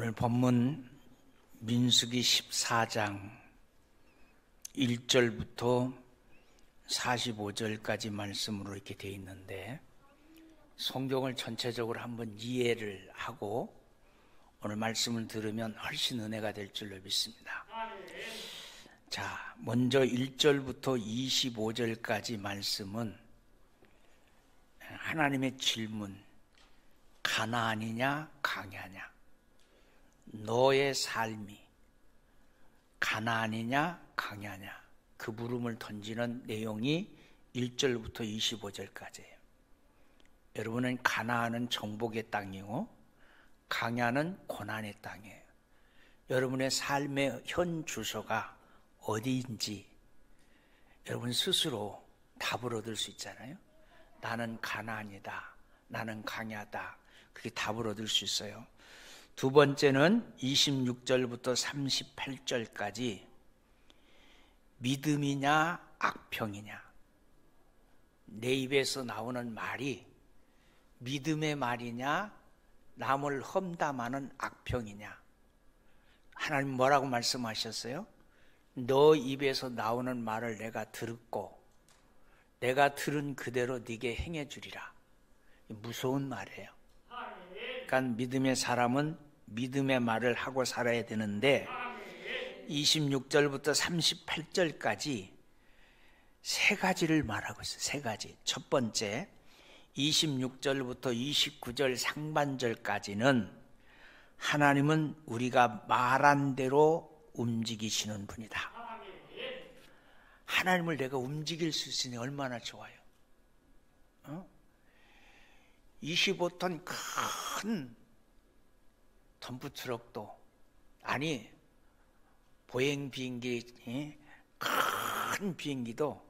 오늘 본문 민수기 14장 1절부터 45절까지 말씀으로 이렇게 되어 있는데, 성경을 전체적으로 한번 이해를 하고 오늘 말씀을 들으면 훨씬 은혜가 될 줄로 믿습니다. 자, 먼저 1절부터 25절까지 말씀은 하나님의 질문, 가나안이냐 강야냐, 너의 삶이 가나안이냐 강야냐, 그 물음을 던지는 내용이 1절부터 25절까지예요. 여러분은 가나안은 정복의 땅이고 강야는 고난의 땅이에요. 여러분의 삶의 현 주소가 어디인지 여러분 스스로 답을 얻을 수 있잖아요. 나는 가나안이다, 나는 강야다, 그게 답을 얻을 수 있어요. 두 번째는 26절부터 38절까지 믿음이냐 악평이냐, 내 입에서 나오는 말이 믿음의 말이냐 남을 험담하는 악평이냐. 하나님 뭐라고 말씀하셨어요? 너 입에서 나오는 말을 내가 들었고 내가 들은 그대로 네게 행해 주리라. 무서운 말이에요. 그러니까 믿음의 사람은 믿음의 말을 하고 살아야 되는데, 26절부터 38절까지 세 가지를 말하고 있어요. 세 가지. 첫 번째, 26절부터 29절 상반절까지는 하나님은 우리가 말한 대로 움직이시는 분이다. 하나님을 내가 움직일 수 있으니 얼마나 좋아요. 25톤 큰 덤프트럭도, 아니 보행 비행기, 큰 비행기도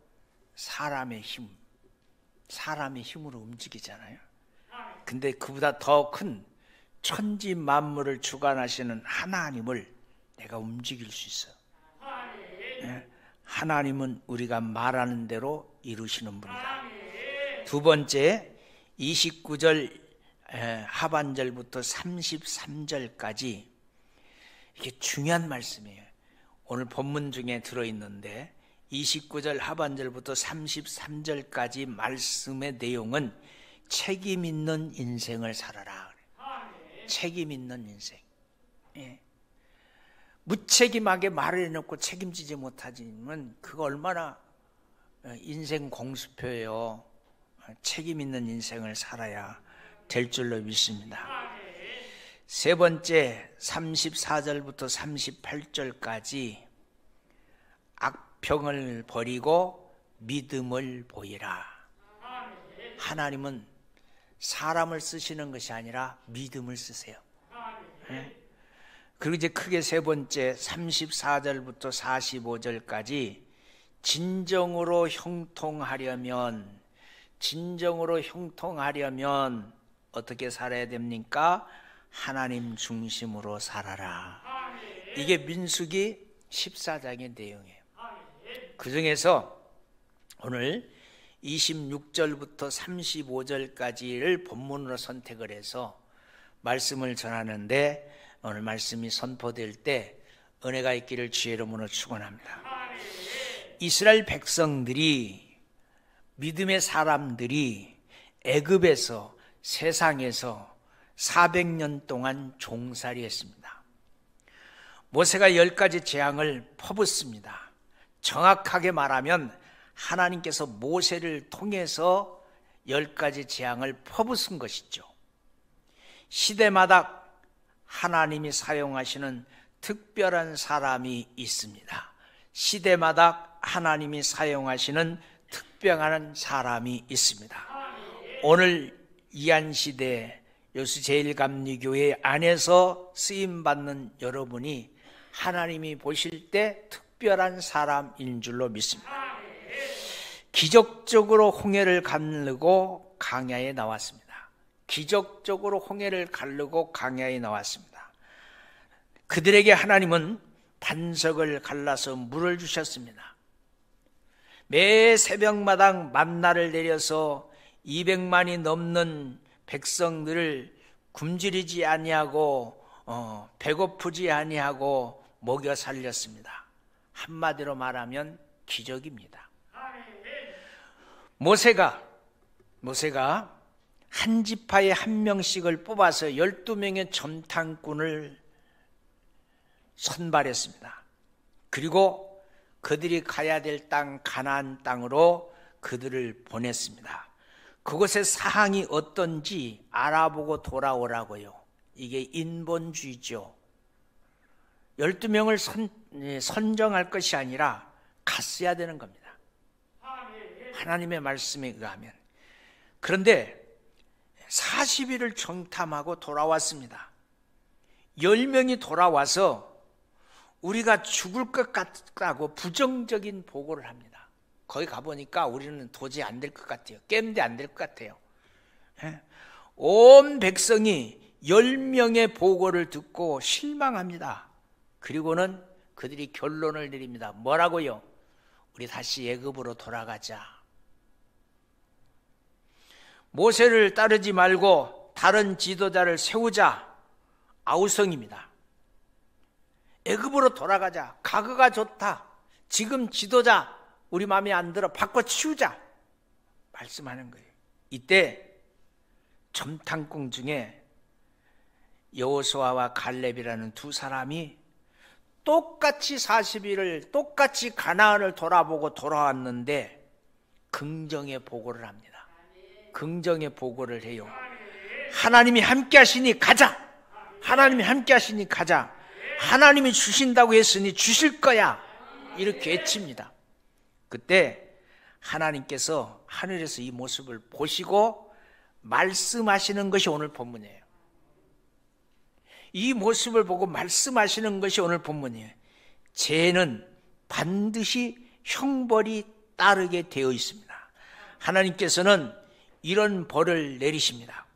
사람의 힘으로 움직이잖아요. 근데 그보다 더 큰 천지 만물을 주관하시는 하나님을 내가 움직일 수 있어요. 하나님은 우리가 말하는 대로 이루시는 분이다. 두 번째, 29절 하반절부터 33절까지 이게 중요한 말씀이에요. 오늘 본문 중에 들어있는데 29절 하반절부터 33절까지 말씀의 내용은 책임 있는 인생을 살아라. 책임 있는 인생. 무책임하게 말을 해놓고 책임지지 못하지만 그거 얼마나 인생 공수표예요. 책임 있는 인생을 살아야 될 줄로 믿습니다. 세 번째, 34절부터 38절까지 악평을 버리고 믿음을 보이라. 하나님은 사람을 쓰시는 것이 아니라 믿음을 쓰세요. 그리고 이제 크게 세 번째, 34절부터 45절까지 진정으로 형통하려면 어떻게 살아야 됩니까? 하나님 중심으로 살아라. 이게 민수기 14장의 내용이에요. 그 중에서 오늘 26절부터 35절까지를 본문으로 선택을 해서 말씀을 전하는데, 오늘 말씀이 선포될 때 은혜가 있기를 주의 이름으로 축원합니다. 이스라엘 백성들이, 믿음의 사람들이 애굽에서, 세상에서 400년 동안 종살이했습니다. 모세가 10가지 재앙을 퍼붓습니다. 정확하게 말하면 하나님께서 모세를 통해서 10가지 재앙을 퍼붓은 것이죠. 시대마다 하나님이 사용하시는 특별한 사람이 있습니다. 시대마다 하나님이 사용하시는 특별한 사람이 있습니다. 오늘 이한시대 여수제일감리교회 안에서 쓰임받는 여러분이 하나님이 보실 때 특별한 사람인 줄로 믿습니다. 기적적으로 홍해를 가르고 강야에 나왔습니다. 기적적으로 홍해를 가르고 강야에 나왔습니다. 그들에게 하나님은 반석을 갈라서 물을 주셨습니다. 매 새벽마당 만나를 내려서 200만이 넘는 백성들을 굶주리지 아니하고 배고프지 아니하고 먹여 살렸습니다. 한마디로 말하면 기적입니다. 모세가 한 지파에 한 명씩을 뽑아서 12명의 점탕꾼을 선발했습니다. 그리고 그들이 가야 될 땅 가나안 땅으로 그들을 보냈습니다. 그곳의 사항이 어떤지 알아보고 돌아오라고요. 이게 인본주의죠. 12명을 선정할 것이 아니라 갔어야 되는 겁니다. 하나님의 말씀에 의하면. 그런데 40일을 정탐하고 돌아왔습니다. 10명이 돌아와서 우리가 죽을 것 같다고 부정적인 보고를 합니다. 거기 가보니까 우리는 도저히 안 될 것 같아요. 깸데 안 될 것 같아요. 온 백성이 10명의 보고를 듣고 실망합니다. 그리고는 그들이 결론을 내립니다. 뭐라고요? 우리 다시 애굽으로 돌아가자. 모세를 따르지 말고 다른 지도자를 세우자. 아우성입니다. 애굽으로 돌아가자. 과거가 좋다. 지금 지도자 우리 마음에 안 들어. 바꿔치우자. 말씀하는 거예요. 이때 점탕꾼 중에 여호수아와 갈렙이라는 두 사람이 똑같이 40일을 똑같이 가나안을 돌아보고 돌아왔는데 긍정의 보고를 합니다. 긍정의 보고를 해요. 하나님이 함께 하시니 가자. 하나님이 함께 하시니 가자. 하나님이 주신다고 했으니 주실 거야. 이렇게 외칩니다. 그때 하나님께서 하늘에서 이 모습을 보시고 말씀하시는 것이 오늘 본문이에요. 이 모습을 보고 말씀하시는 것이 오늘 본문이에요. 죄는 반드시 형벌이 따르게 되어 있습니다. 하나님께서는 이런 벌을 내리십니다.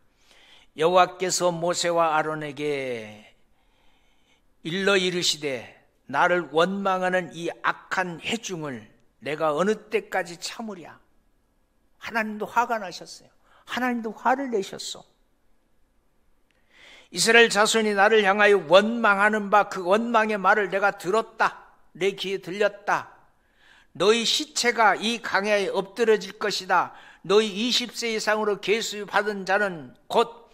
여호와께서 모세와 아론에게 일러 이르시되 나를 원망하는 이 악한 해중을 내가 어느 때까지 참으랴. 하나님도 화가 나셨어요. 하나님도 화를 내셨어. 이스라엘 자손이 나를 향하여 원망하는 바 그 원망의 말을 내가 들었다. 내 귀에 들렸다. 너희 시체가 이 강야에 엎드러질 것이다. 너희 20세 이상으로 계수 받은 자는 곧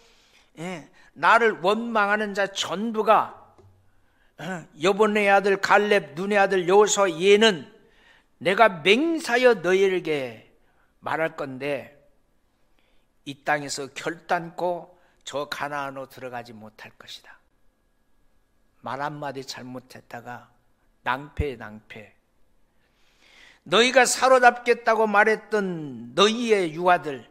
나를 원망하는 자 전부가 여본의 아들 갈렙, 눈의 아들 여호수아 얘는 내가 맹사여 너희에게 말할 건데 이 땅에서 결단코 저 가나안으로 들어가지 못할 것이다. 말 한마디 잘못했다가 낭패. 너희가 사로잡겠다고 말했던 너희의 유아들,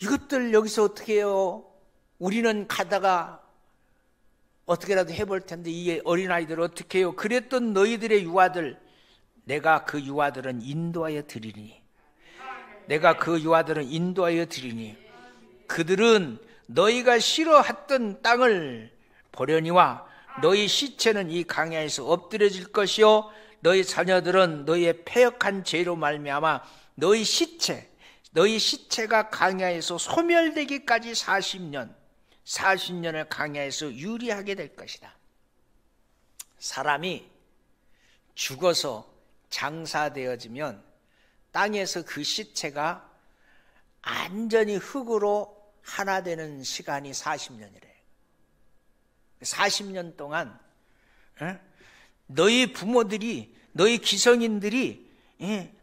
이것들 여기서 어떻게 해요? 우리는 가다가 어떻게라도 해볼 텐데 이 어린아이들 어떻게 해요? 그랬던 너희들의 유아들, 내가 그 유아들은 인도하여 드리니, 내가 그 유아들은 인도하여 드리니 그들은 너희가 싫어했던 땅을 보려니와 너희 시체는 이 강야에서 엎드려질 것이요 너희 자녀들은 너희의 패역한 죄로 말미암아 너희 시체가 강야에서 소멸되기까지 40년을 강야에서 유리하게 될 것이다. 사람이 죽어서 장사되어지면 땅에서 그 시체가 완전히 흙으로 하나 되는 시간이 40년이래요. 40년 동안 너희 부모들이, 너희 기성인들이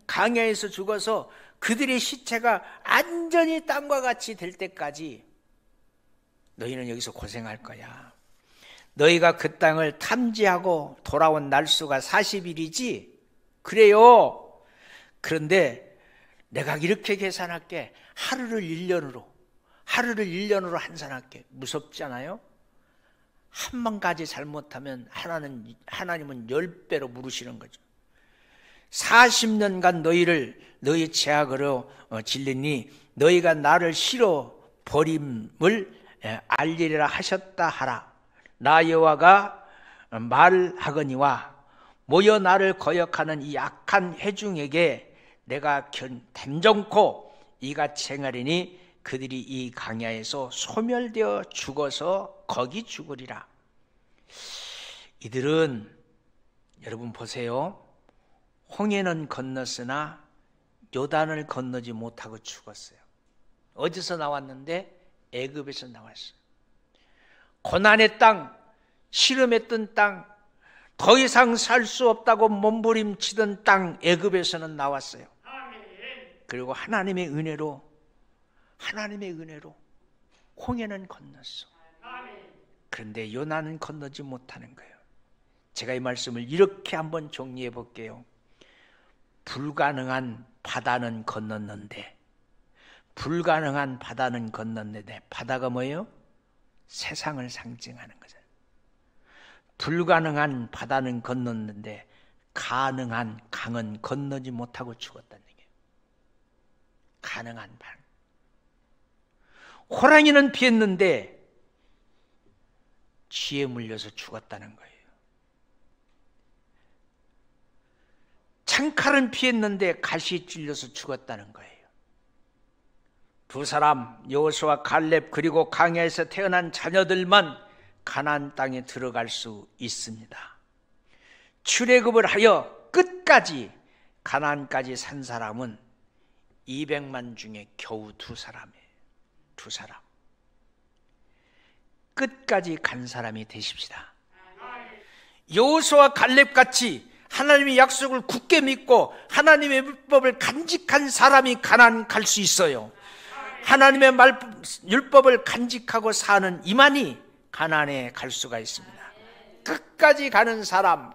강야에서 죽어서 그들의 시체가 완전히 땅과 같이 될 때까지 너희는 여기서 고생할 거야. 너희가 그 땅을 탐지하고 돌아온 날수가 40일이지? 그래요. 그런데 내가 이렇게 계산할게. 하루를 1년으로 환산할게. 무섭지 않아요? 한 가지 잘못하면 하나님은 10배로 물으시는 거죠. 40년간 너희 죄악으로 질리니 너희가 나를 싫어 버림을 알리리라 하셨다 하라. 나 여호와가 말하거니와 모여 나를 거역하는 이 악한 회중에게 내가 단정코 이같이 행하리니 그들이 이 강야에서 소멸되어 죽어서 거기 죽으리라. 이들은 여러분 보세요. 홍해는 건넜으나 요단을 건너지 못하고 죽었어요. 어디서 나왔는데? 애굽에서 나왔어요. 고난의 땅, 실험했던 땅, 더 이상 살 수 없다고 몸부림치던 땅 애굽에서는 나왔어요. 그리고 하나님의 은혜로 홍해는 건넜어. 그런데 요나는 건너지 못하는 거예요. 제가 이 말씀을 이렇게 한번 정리해 볼게요. 불가능한 바다는 건넜는데 바다가 뭐예요? 세상을 상징하는 거죠. 불가능한 바다는 건넜는데 가능한 강은 건너지 못하고 죽었다는 얘기예요. 가능한 방. 호랑이는 피했는데 쥐에 물려서 죽었다는 거예요. 창칼은 피했는데 가시에 찔려서 죽었다는 거예요. 두 사람 여호수아 갈렙 그리고 광야에서 태어난 자녀들만 가나안 땅에 들어갈 수 있습니다. 출애굽을 하여 끝까지 가나안까지 산 사람은 200만 중에 겨우 두 사람이에요. 두 사람. 끝까지 간 사람이 되십시다. 여호수아 갈렙같이 하나님의 약속을 굳게 믿고 하나님의 율법을 간직한 사람이 가나안 갈 수 있어요. 하나님의 율법을 간직하고 사는 이만이 가나안에 갈 수가 있습니다. 끝까지 가는 사람,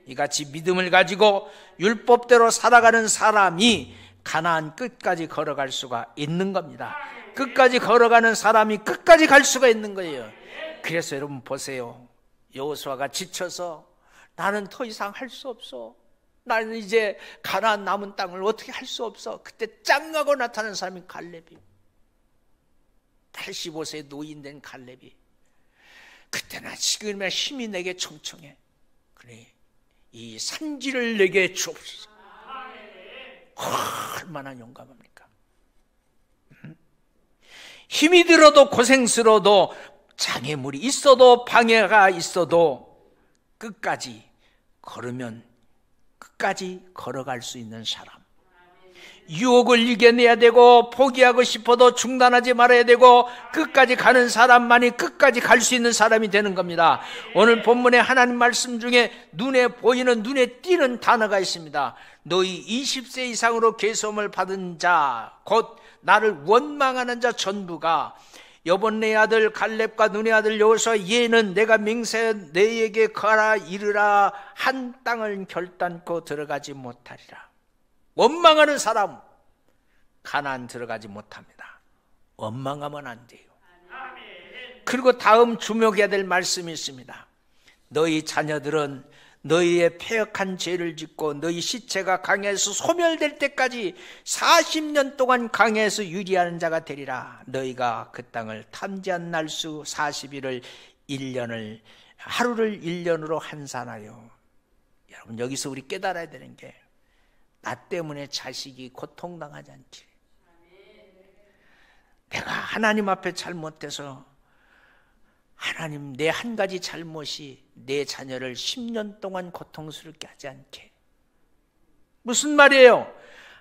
이같이 믿음을 가지고 율법대로 살아가는 사람이 가나안 끝까지 걸어갈 수가 있는 겁니다. 끝까지 걸어가는 사람이 끝까지 갈 수가 있는 거예요. 그래서 여러분 보세요. 여호수아가 지쳐서 나는 더 이상 할 수 없어. 나는 이제 가나안 남은 땅을 어떻게 할 수 없어. 그때 짱하고 나타난 사람이 갈렙이. 85세 노인 된 갈렙이. 그때나 지금이나 힘이 내게 청청해. 그래, 이 산지를 내게 주옵소서. 얼마나 용감합니까? 힘이 들어도 고생스러워도 장애물이 있어도 방해가 있어도 끝까지 걸으면 끝까지 걸어갈 수 있는 사람. 유혹을 이겨내야 되고 포기하고 싶어도 중단하지 말아야 되고 끝까지 가는 사람만이 끝까지 갈 수 있는 사람이 되는 겁니다. 오늘 본문의 하나님 말씀 중에 눈에 보이는, 눈에 띄는 단어가 있습니다. 너희 20세 이상으로 계수함을 받은 자, 곧 나를 원망하는 자 전부가 여본네 아들 갈렙과 눈의 아들 여호수아 얘는 내가 맹세하여 너희에게 가라 이르라 한 땅을 결단코 들어가지 못하리라. 원망하는 사람 가나안 들어가지 못합니다. 원망하면 안 돼요. 그리고 다음 주목해야 될 말씀이 있습니다. 너희 자녀들은 너희의 패역한 죄를 짓고 너희 시체가 강야에서 소멸될 때까지 40년 동안 강야에서 유리하는 자가 되리라. 너희가 그 땅을 탐지한 날수 40일을 1년을 하루를 1년으로 환산하여. 여러분 여기서 우리 깨달아야 되는 게 나 때문에 자식이 고통당하지 않지. 내가 하나님 앞에 잘못해서 하나님 내 한 가지 잘못이 내 자녀를 10년 동안 고통스럽게 하지 않게. 무슨 말이에요?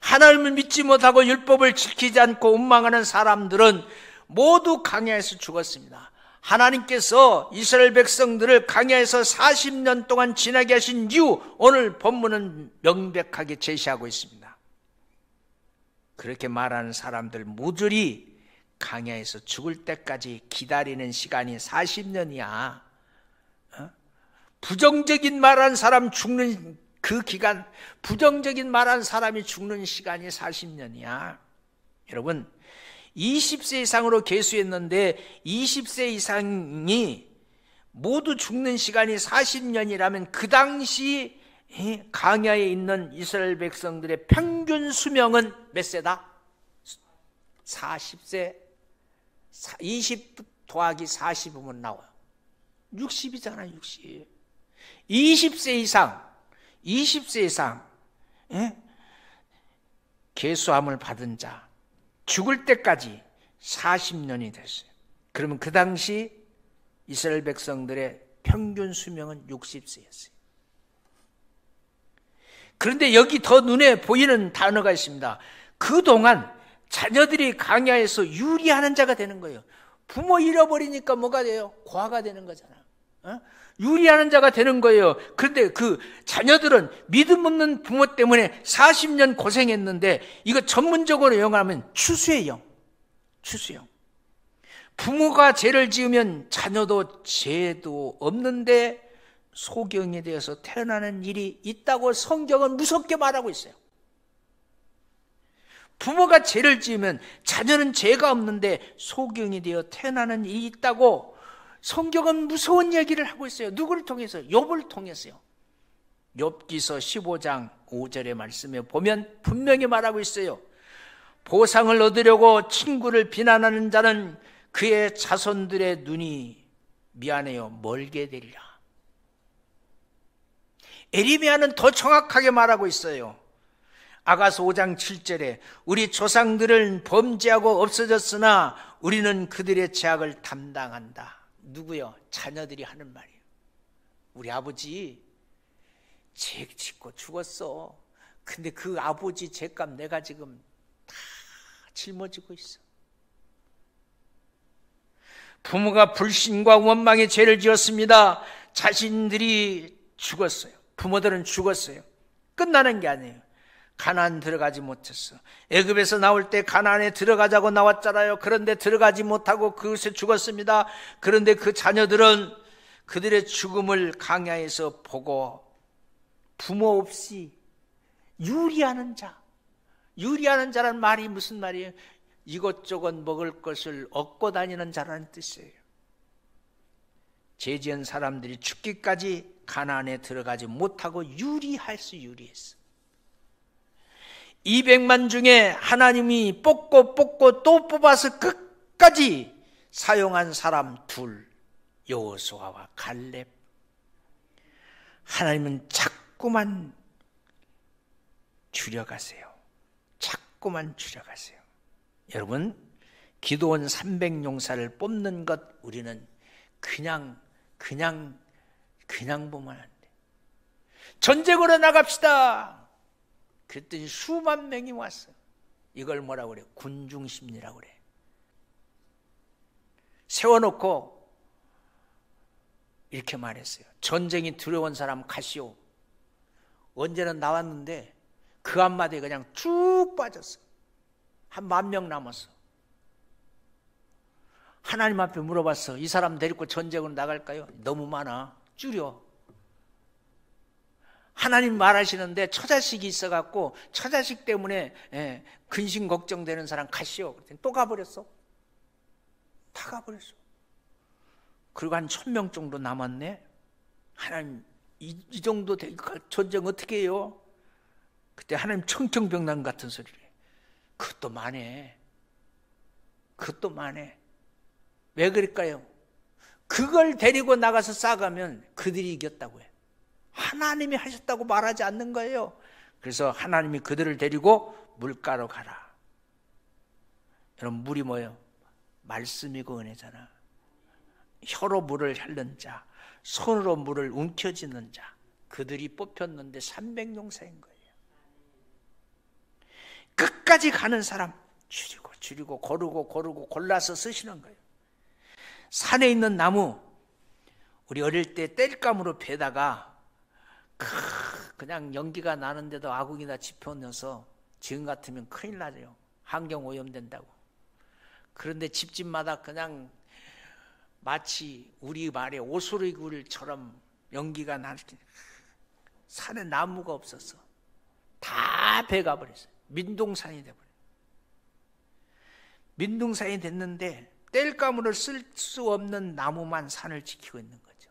하나님을 믿지 못하고 율법을 지키지 않고 원망하는 사람들은 모두 광야에서 죽었습니다. 하나님께서 이스라엘 백성들을 광야에서 40년 동안 지나게 하신 이유, 오늘 본문은 명백하게 제시하고 있습니다. 그렇게 말하는 사람들 모조리 광야에서 죽을 때까지 기다리는 시간이 40년이야. 부정적인 말한 사람 죽는 그 기간, 부정적인 말한 사람이 죽는 시간이 40년이야. 여러분 20세 이상으로 계수했는데 20세 이상이 모두 죽는 시간이 40년이라면 그 당시 광야에 있는 이스라엘 백성들의 평균 수명은 몇 세다? 40세. 20 더하기 40이면 나와요. 60이잖아요. 60. 20세 이상 계수함을 받은 자 죽을 때까지 40년이 됐어요. 그러면 그 당시 이스라엘 백성들의 평균 수명은 60세였어요. 그런데 여기 더 눈에 보이는 단어가 있습니다. 그동안 자녀들이 광야에서 유리하는 자가 되는 거예요. 부모 잃어버리니까 뭐가 돼요? 고아가 되는 거잖아. 유리하는 자가 되는 거예요. 그런데 그 자녀들은 믿음 없는 부모 때문에 40년 고생했는데, 이거 전문적으로 영어하면 추수예요. 추수요. 부모가 죄를 지으면 자녀도 죄도 없는데 소경이 되어서 태어나는 일이 있다고 성경은 무섭게 말하고 있어요. 부모가 죄를 지으면 자녀는 죄가 없는데 소경이 되어 태어나는 일이 있다고 성경은 무서운 얘기를 하고 있어요. 누구를 통해서? 욥을 통해서요. 욥기서 15장 5절의 말씀에 보면 분명히 말하고 있어요. 보상을 얻으려고 친구를 비난하는 자는 그의 자손들의 눈이 미안해요 멀게 되리라. 에레미야는 더 정확하게 말하고 있어요. 아가서 5장 7절에 우리 조상들은 범죄하고 없어졌으나 우리는 그들의 죄악을 담당한다. 누구요? 자녀들이 하는 말이에요. 우리 아버지 죄 짓고 죽었어. 근데 그 아버지 죄값 내가 지금 다 짊어지고 있어. 부모가 불신과 원망의 죄를 지었습니다. 자신들이 죽었어요. 부모들은 죽었어요. 끝나는 게 아니에요. 가나안 들어가지 못했어. 애굽에서 나올 때 가나안에 들어가자고 나왔잖아요. 그런데 들어가지 못하고 그곳에 죽었습니다. 그런데 그 자녀들은 그들의 죽음을 광야에서 보고 부모 없이 유리하는 자. 유리하는 자란 말이 무슨 말이에요? 이것저것 먹을 것을 얻고 다니는 자라는 뜻이에요. 죄 지은 사람들이 죽기까지 가나안에 들어가지 못하고 유리했어. 200만 중에 하나님이 뽑고 또 뽑아서 끝까지 사용한 사람 둘, 여호수아와 갈렙. 하나님은 자꾸만 줄여가세요. 자꾸만 줄여가세요. 여러분, 기드온 300용사를 뽑는 것 우리는 그냥 보면 안 돼. 전쟁으로 나갑시다. 그랬더니 수만 명이 왔어. 이걸 뭐라고 그래? 군중심리라고 그래. 세워놓고 이렇게 말했어요. 전쟁이 두려운 사람 가시오. 언제는 나왔는데 그 한마디에 그냥 쭉 빠졌어. 한 10,000명 남았어. 하나님 앞에 물어봤어. 이 사람 데리고 전쟁으로 나갈까요? 너무 많아. 줄여. 하나님 말하시는데 처자식이 있어갖고 처자식 때문에 근심 걱정되는 사람 가시오. 그랬더니 또 가버렸어. 다 가버렸어. 그리고 한 1,000명 정도 남았네. 하나님 이 정도 전쟁 어떻게 해요? 그때 하나님 청청병난 같은 소리를 해. 그것도 많네. 왜 그럴까요? 그걸 데리고 나가서 싸가면 그들이 이겼다고 해. 하나님이 하셨다고 말하지 않는 거예요. 그래서 하나님이 그들을 데리고 물가로 가라. 여러분, 물이 뭐예요? 말씀이고 은혜잖아. 혀로 물을 핥는 자, 손으로 물을 움켜쥐는 자, 그들이 뽑혔는데 300용사인 거예요. 끝까지 가는 사람 줄이고 고르고 골라서 쓰시는 거예요. 산에 있는 나무, 우리 어릴 때 땔감으로 베다가 그냥 연기가 나는데도 아궁이나 집어넣어서 지금 같으면 큰일 나죠. 환경 오염된다고. 그런데 집집마다 그냥 마치 우리 말에 오소리굴처럼 연기가 나지. 산에 나무가 없었어. 다 베가버렸어요. 민둥산이 돼버려요. 민둥산이 됐는데 땔감으로 쓸 수 없는 나무만 산을 지키고 있는 거죠.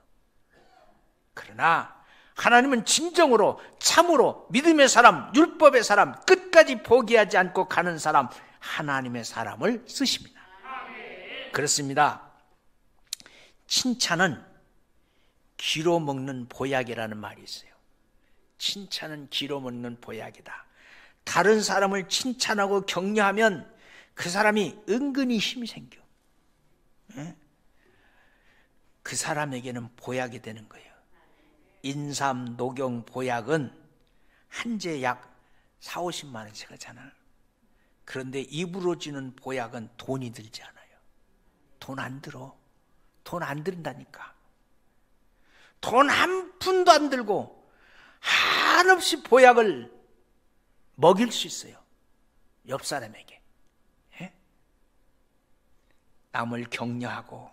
그러나 하나님은 진정으로 참으로 믿음의 사람, 율법의 사람, 끝까지 포기하지 않고 가는 사람, 하나님의 사람을 쓰십니다. 그렇습니다. 칭찬은 기로 먹는 보약이라는 말이 있어요. 칭찬은 기로 먹는 보약이다. 다른 사람을 칭찬하고 격려하면 그 사람이 은근히 힘이 생겨. 그 그 사람에게는 보약이 되는 거예요. 인삼, 녹용, 보약은 한 제 약 40~50만 원씩 하잖아요. 그런데 입으로 주는 보약은 돈이 들지 않아요. 돈 안 들어. 돈 안 든다니까. 돈 한 푼도 안 들고 한없이 보약을 먹일 수 있어요. 옆 사람에게. 예? 남을 격려하고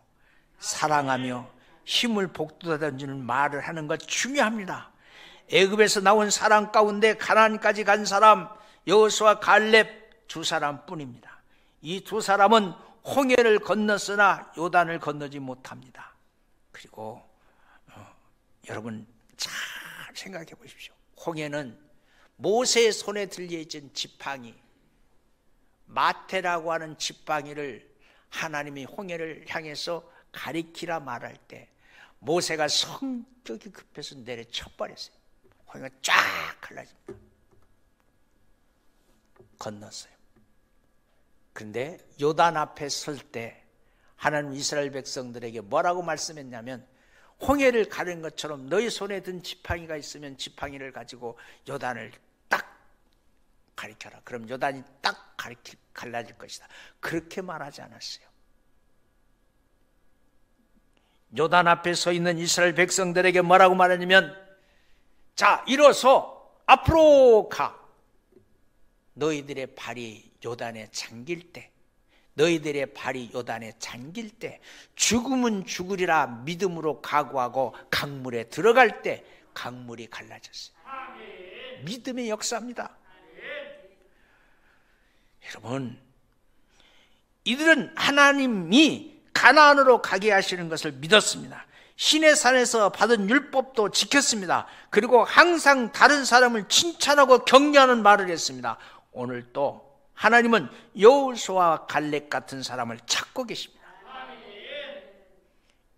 사랑하며 힘을 북돋아주는 말을 하는 것 중요합니다. 애굽에서 나온 사람 가운데 가나안까지 간 사람 여호수아 갈렙 두 사람뿐입니다. 이 두 사람은 홍해를 건넜으나 요단을 건너지 못합니다. 그리고 여러분 잘 생각해 보십시오. 홍해는 모세의 손에 들려있던 지팡이, 마태라고 하는 지팡이를 하나님이 홍해를 향해서 가리키라 말할 때 모세가 성격이 급해서 내려쳐버렸어요. 홍해가 쫙 갈라집니다. 건넜어요. 그런데 요단 앞에 설 때 하나님 이스라엘 백성들에게 뭐라고 말씀했냐면, 홍해를 가른 것처럼 너희 손에 든 지팡이가 있으면 지팡이를 가지고 요단을 딱 가리켜라. 그럼 요단이 딱 갈라질 것이다. 그렇게 말하지 않았어요. 요단 앞에 서 있는 이스라엘 백성들에게 뭐라고 말하냐면, 자, 일어서 앞으로 가. 너희들의 발이 요단에 잠길 때, 너희들의 발이 요단에 잠길 때, 죽으면 죽으리라 믿음으로 각오하고 강물에 들어갈 때 강물이 갈라졌어요. 믿음의 역사입니다. 여러분, 이들은 하나님이 가나안으로 가게 하시는 것을 믿었습니다. 시내산에서 받은 율법도 지켰습니다. 그리고 항상 다른 사람을 칭찬하고 격려하는 말을 했습니다. 오늘 또 하나님은 여호수아와 갈렙 같은 사람을 찾고 계십니다.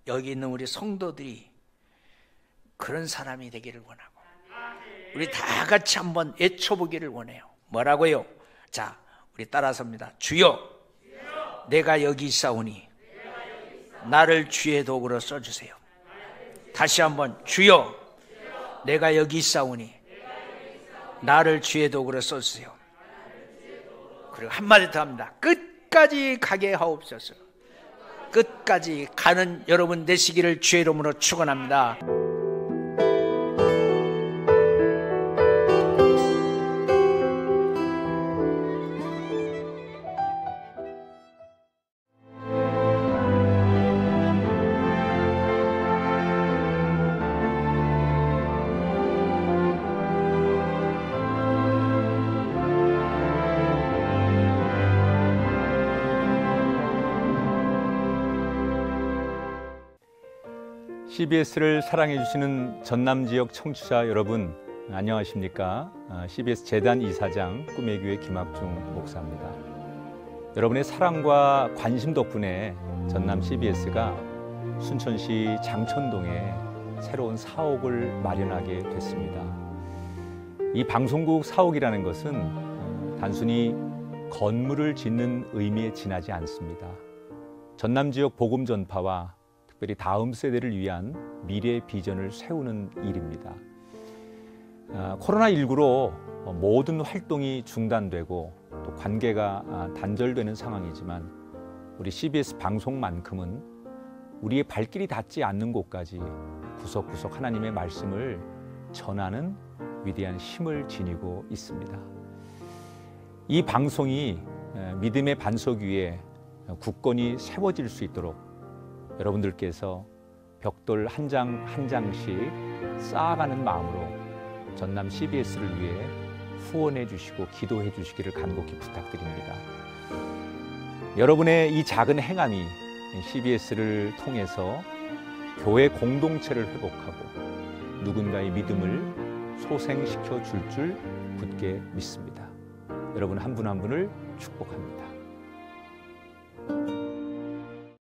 여기 있는 우리 성도들이 그런 사람이 되기를 원하고, 우리 다 같이 한번 외쳐보기를 원해요. 뭐라고요? 자, 우리 따라서입니다. 주여, 내가 여기 있사오니 나를 주의 도구로 써주세요. 다시 한번, 주여, 내가 여기 있사오니 나를 주의 도구로 써주세요. 그리고 한마디 더 합니다. 끝까지 가게 하옵소서. 끝까지 가는 여러분 되시기를 주의 이름으로 축원합니다. CBS를 사랑해 주시는 전남 지역 청취자 여러분, 안녕하십니까? CBS 재단 이사장 꿈의 교회 김학중 목사입니다. 여러분의 사랑과 관심 덕분에 전남 CBS가 순천시 장천동에 새로운 사옥을 마련하게 됐습니다. 이 방송국 사옥이라는 것은 단순히 건물을 짓는 의미에 지나지 않습니다. 전남 지역 복음 전파와 특별히 다음 세대를 위한 미래 비전을 세우는 일입니다. 코로나19로 모든 활동이 중단되고 또 관계가 단절되는 상황이지만 우리 CBS 방송만큼은 우리의 발길이 닿지 않는 곳까지 구석구석 하나님의 말씀을 전하는 위대한 힘을 지니고 있습니다. 이 방송이 믿음의 반석 위에 굳건히 세워질 수 있도록 여러분들께서 벽돌 한 장 한 장씩 쌓아가는 마음으로 전남 CBS를 위해 후원해 주시고 기도해 주시기를 간곡히 부탁드립니다. 여러분의 이 작은 행함이 CBS를 통해서 교회 공동체를 회복하고 누군가의 믿음을 소생시켜 줄 굳게 믿습니다. 여러분 한 분 한 분을 축복합니다.